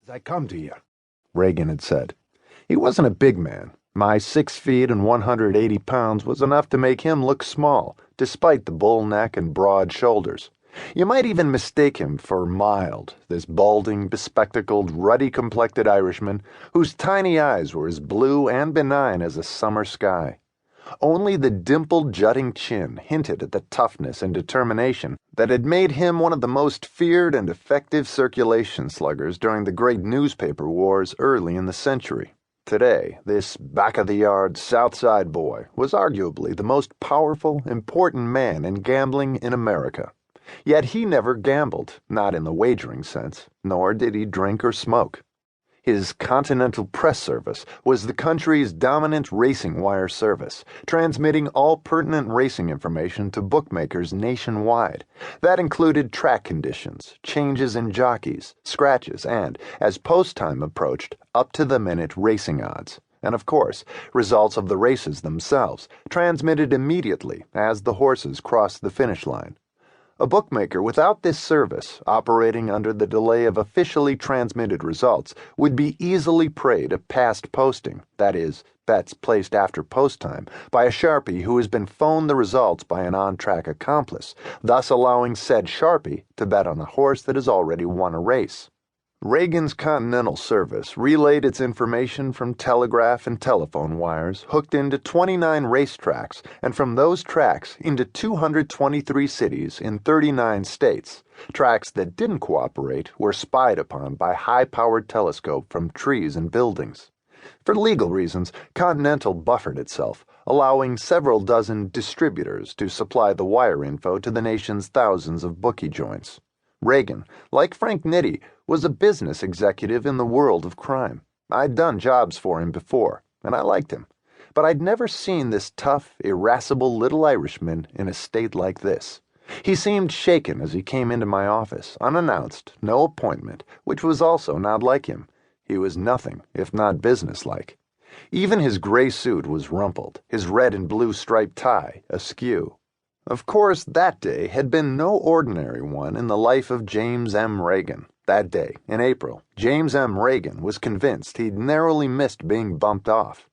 "I come to you," Ragen had said. He wasn't a big man. My 6 feet and 180 pounds was enough to make him look small, despite the bull neck and broad shoulders. You might even mistake him for Mild, this balding, bespectacled, ruddy-complected Irishman whose tiny eyes were as blue and benign as a summer sky. Only the dimpled, jutting chin hinted at the toughness and determination that had made him one of the most feared and effective circulation sluggers during the great newspaper wars early in the century. Today, this back-of-the-yard South Side boy was arguably the most powerful, important man in gambling in America. Yet he never gambled, not in the wagering sense, nor did he drink or smoke. His Continental Press Service was the country's dominant racing wire service, transmitting all pertinent racing information to bookmakers nationwide. That included track conditions, changes in jockeys, scratches, and, as post time approached, up-to-the-minute racing odds. And of course, results of the races themselves, transmitted immediately as the horses crossed the finish line. A bookmaker without this service, operating under the delay of officially transmitted results, would be easily prey to past posting, that is, bets placed after post time, by a sharpie who has been phoned the results by an on-track accomplice, thus allowing said sharpie to bet on a horse that has already won a race. Ragen's Continental Service relayed its information from telegraph and telephone wires hooked into 29 racetracks and from those tracks into 223 cities in 39 states. Tracks that didn't cooperate were spied upon by high-powered telescope from trees and buildings. For legal reasons, Continental buffered itself, allowing several dozen distributors to supply the wire info to the nation's thousands of bookie joints. Ragen, like Frank Nitti, was a business executive in the world of crime. I'd done jobs for him before, and I liked him. But I'd never seen this tough, irascible little Irishman in a state like this. He seemed shaken as he came into my office, unannounced, no appointment, which was also not like him. He was nothing, if not businesslike. Even his gray suit was rumpled, his red and blue striped tie askew. Of course, that day had been no ordinary one in the life of James M. Ragen. That day, in April, James M. Ragen was convinced he'd narrowly missed being bumped off.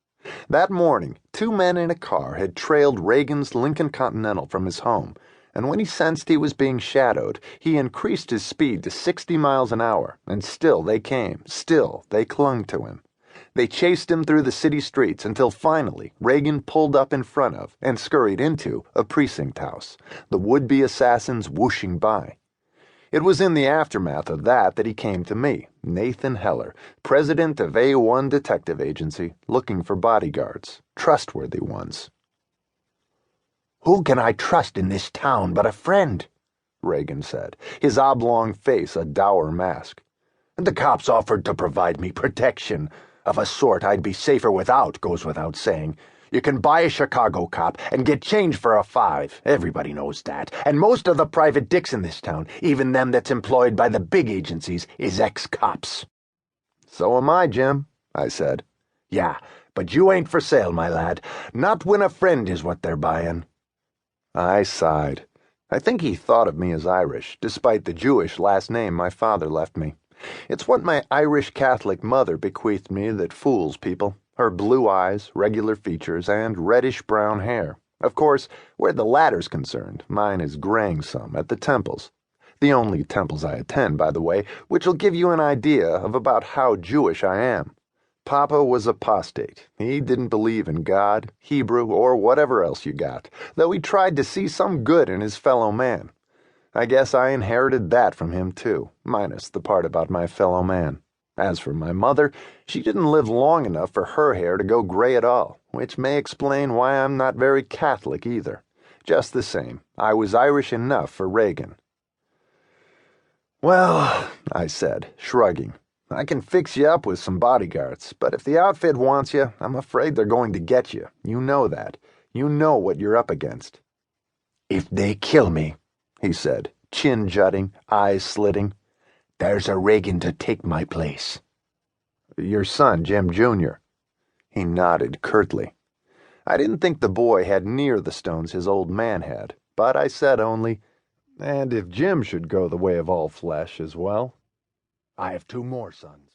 That morning, 2 men in a car had trailed Ragen's Lincoln Continental from his home, and when he sensed he was being shadowed, he increased his speed to 60 miles an hour, and still they came, still they clung to him. They chased him through the city streets until finally Ragen pulled up in front of and scurried into a precinct house, the would-be assassins whooshing by. It was in the aftermath of that he came to me, Nathan Heller, president of A1 Detective Agency, looking for bodyguards, trustworthy ones. "Who can I trust in this town but a friend?" Ragen said, his oblong face a dour mask. "The cops offered to provide me protection. Of a sort I'd be safer without, goes without saying. You can buy a Chicago cop and get change for a 5. Everybody knows that. And most of the private dicks in this town, even them that's employed by the big agencies, is ex-cops." "So am I, Jim," I said. "Yeah, but you ain't for sale, my lad. Not when a friend is what they're buying." I sighed. I think he thought of me as Irish, despite the Jewish last name my father left me. It's what my Irish Catholic mother bequeathed me that fools people. Her blue eyes, regular features, and reddish-brown hair. Of course, where the latter's concerned, mine is graying some at the temples. The only temples I attend, by the way, which will give you an idea of about how Jewish I am. Papa was apostate. He didn't believe in God, Hebrew, or whatever else you got, though he tried to see some good in his fellow man. I guess I inherited that from him, too, minus the part about my fellow man. As for my mother, she didn't live long enough for her hair to go gray at all, which may explain why I'm not very Catholic either. Just the same, I was Irish enough for Ragen. "Well," I said, shrugging, "I can fix you up with some bodyguards, but if the outfit wants you, I'm afraid they're going to get you. You know that. You know what you're up against." "If they kill me," he said, chin jutting, eyes slitting, "there's a Ragen to take my place." "Your son, Jim Jr." He nodded curtly. I didn't think the boy had near the stones his old man had, but I said only, "And if Jim should go the way of all flesh as well?" "I have 2 more sons."